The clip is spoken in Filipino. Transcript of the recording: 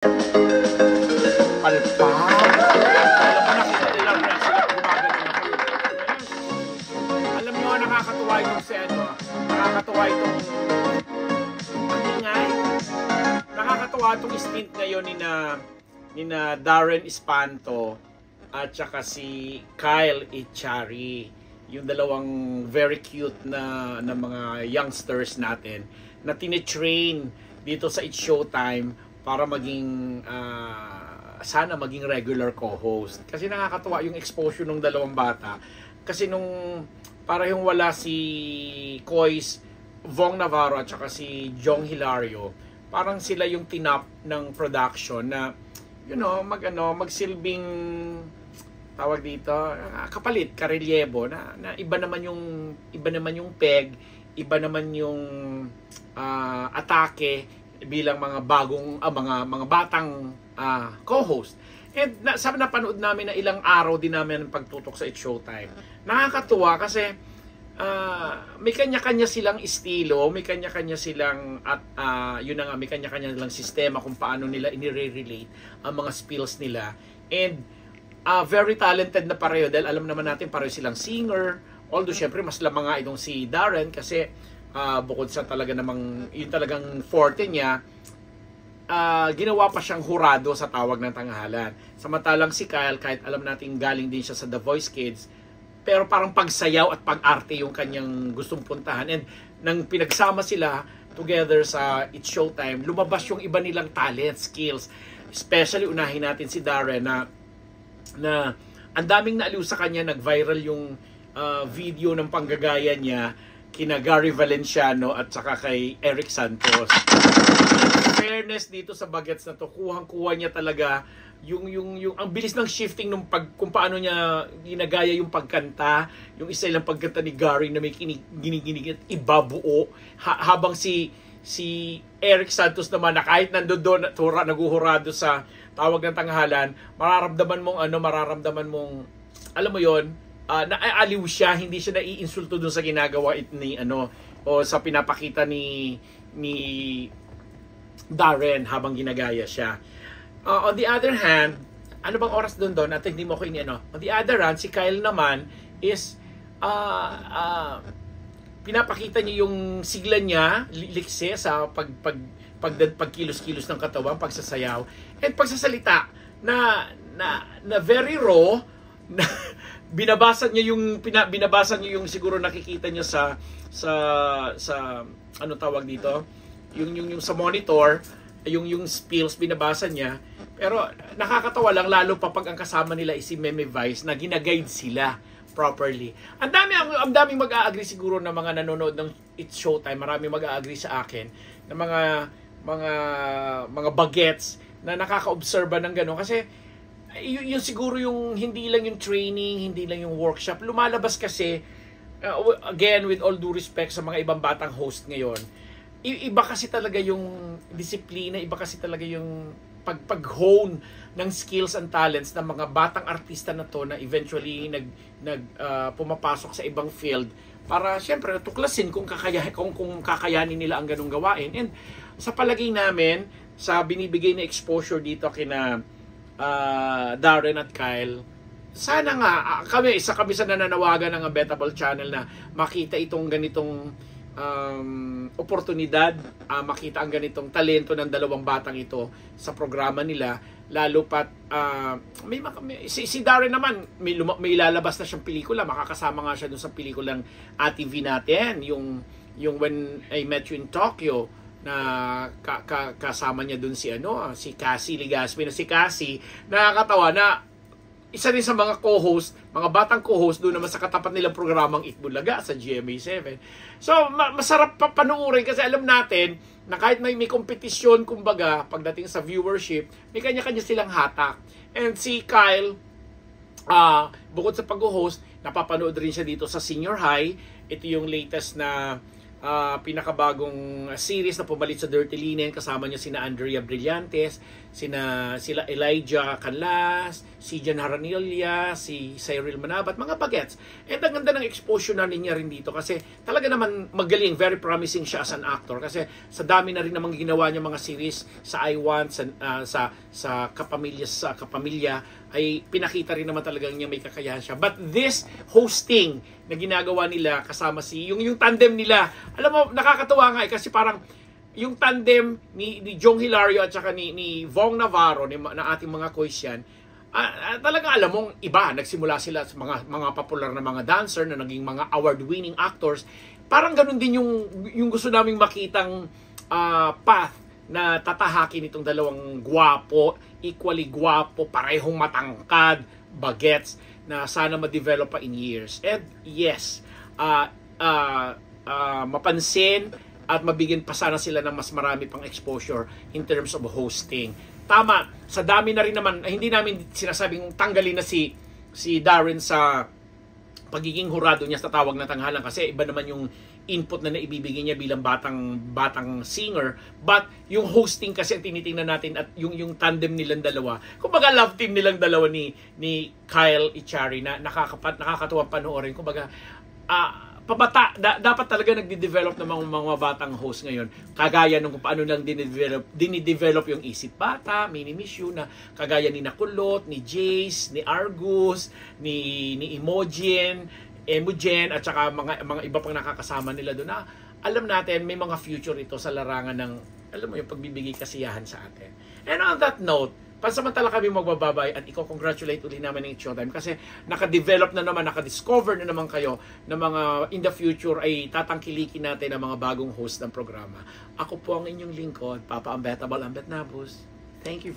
Palpak. Alam mo, nakita nila sila gumagano na kayo. Alam nyo, nakakatuwa itong si ano. Nakakatuwa itong ingay. Nakakatuwa itong stint ngayon ni na Darren Espanto at saka si Kyle Echari. Yung dalawang very cute na mga youngsters natin na tine-train dito sa It's Showtime para maging sana maging regular co-host. Kasi nakakatuwa yung exposure ng dalawang bata. Kasi nung para yung wala si Kois Vong Navarro at saka si Jong Hilario, parang sila yung tinap ng production na magsilbing tawag dito, kapalit, karelyebo na iba naman yung peg, iba naman yung atake bilang mga bagong mga batang co-host. And napanood namin na ilang araw din namin ang pagtutok sa It's Showtime. Nakakatuwa kasi may kanya-kanya silang estilo, may kanya-kanya silang may kanya-kanya silang sistema kung paano nila inire-relate ang mga spills nila. And very talented na pareho dahil alam naman natin pareho silang singer. Although syempre mas lamang nga itong si Darren kasi bukod sa talaga namang yung talagang forte niya, ginawa pa siyang hurado sa Tawag ng Tanghalan. Samantalang si Kyle, kahit alam natin galing din siya sa The Voice Kids, pero parang pagsayaw at pag-arte yung kanyang gustong puntahan. And nang pinagsama sila together sa It's Showtime, lumabas yung iba nilang talent, skills. Especially unahin natin si Darren na ang daming naaliw sa kanya, nag-viral yung video ng panggagaya niya kina Gary Valenciano at saka kay Eric Santos. Fairness dito sa bagets na to, kuhang-kuha niya talaga yung ang bilis ng shifting nung kung paano niya ginagaya yung pagkanta, yung isa ilang pagkanta ni Gary na may giniginig at ibabuo habang si Eric Santos naman na kahit nandoon naguhurado sa Tawag ng Tanghalan, mararamdaman mong alam mo yon, naaaliw siya, hindi siya naiinsulto dun sa ginagawa o sa pinapakita ni Darren habang ginagaya siya. On the other hand, ano bang oras doon at hindi mo ko on the other hand, si Kyle naman is pinapakita niya yung sigla niya, likse sa pagkilos-kilos ng katawan, pagsasayaw, at pagsasalita na very raw, na binabasa niya yung siguro nakikita niya sa ano tawag dito, yung sa monitor, yung spills binabasa niya. Pero nakakatawa lang lalo pa pag ang kasama nila is si Meme Vice na ginaguide sila properly. Ang daming mag-a-agree siguro na mga nanonood ng It's Showtime, marami mag-a-agree sa akin na mga bagets na nakaka-obserba ng gano'n kasi yung siguro yung hindi lang yung training, hindi lang yung workshop, lumalabas kasi again with all due respect sa mga ibang batang host ngayon, iba kasi talaga yung disiplina, iba kasi talaga yung pag-hone ng skills and talents ng mga batang artista na to na eventually pumapasok sa ibang field para siyempre tuklasin kung kakayanin nila ang ganung gawain. And sa palagay namin, sa binibigay na exposure dito kina Darren at Kyle, sana nga isa kami sa nananawagan ng Betable Channel na makita itong ganitong oportunidad, makita ang ganitong talento ng dalawang batang ito sa programa nila, lalo pat si Darren naman may lalabas na siyang pelikula, makakasama nga siya dun sa pelikulang ATV natin, yung When I Met You in Tokyo, na kasama niya dun si Cassie Legaspi, na si Cassie nakakatawa na isa rin sa mga co-host, mga batang co-host doon naman sa katapat nilang programang Itbulaga sa GMA7. So, masarap pa panuorin kasi alam natin na kahit may kompetisyon, kumbaga, pagdating sa viewership, may kanya-kanya silang hatak. And si Kyle, bukod sa pag-host, napapanood rin siya dito sa Senior High. Ito yung latest na pinakabagong series na pumalit sa Dirty Linen. Kasama niya sina Andrea Brillantes, sila Elijah Canlas, si Jan Haranilla, si Cyril Manabat, mga bagets. And ang ganda ng exposure na niya rin dito kasi talaga naman magaling, very promising siya as an actor kasi sa dami na rin namang ginawa niya mga series sa I Want, sa Kapamilya ay pinakita rin naman talagang niya may kakayahan siya. But this hosting na ginagawa nila kasama yung tandem nila, alam mo, nakakatuwa nga kasi parang yung tandem ni Jong Hilario at saka ni Vong Navarro na ating mga koisyan, talaga alam mong iba, nagsimula sila sa mga popular na mga dancer na naging mga award-winning actors. Parang ganun din yung gusto naming makitang path na tatahakin itong dalawang equally gwapo, parehong matangkad, bagets, na sana ma-develop pa in years. And yes, mapansin at mabigyan pa sana sila ng mas marami pang exposure in terms of hosting. Tama, sa dami na rin naman, hindi namin sinasabing tanggalin na si Darren sa pagiging hurado niya sa tawag na tanghalan kasi iba naman yung input na naibibigay niya bilang batang singer, but yung hosting kasi ang tinitingnan natin at yung tandem nilang dalawa, kumbaga love team nilang dalawa ni Kyle Echari na nakakatuwa panoorin. Kumbaga dapat talaga nagde-develop ng mga batang host ngayon. Kagaya nung kung paano lang dinidevelop yung Isip Bata, Mini Miss You, na kagaya ni Nakulot, ni Jace, ni Argus, ni Imogen, at saka mga iba pang nakakasama nila doon na alam natin may mga future ito sa larangan ng, alam mo, yung pagbibigay kasiyahan sa atin. And on that note, pansamantala kami magbababay at congratulate ulit namin ng It's Showtime kasi naka-develop na naman, naka-discover na naman kayo na mga in the future ay tatangkilikin natin ang mga bagong host ng programa. Ako po ang inyong lingkod, Papa Unbettable Ambet Nabus. Thank you.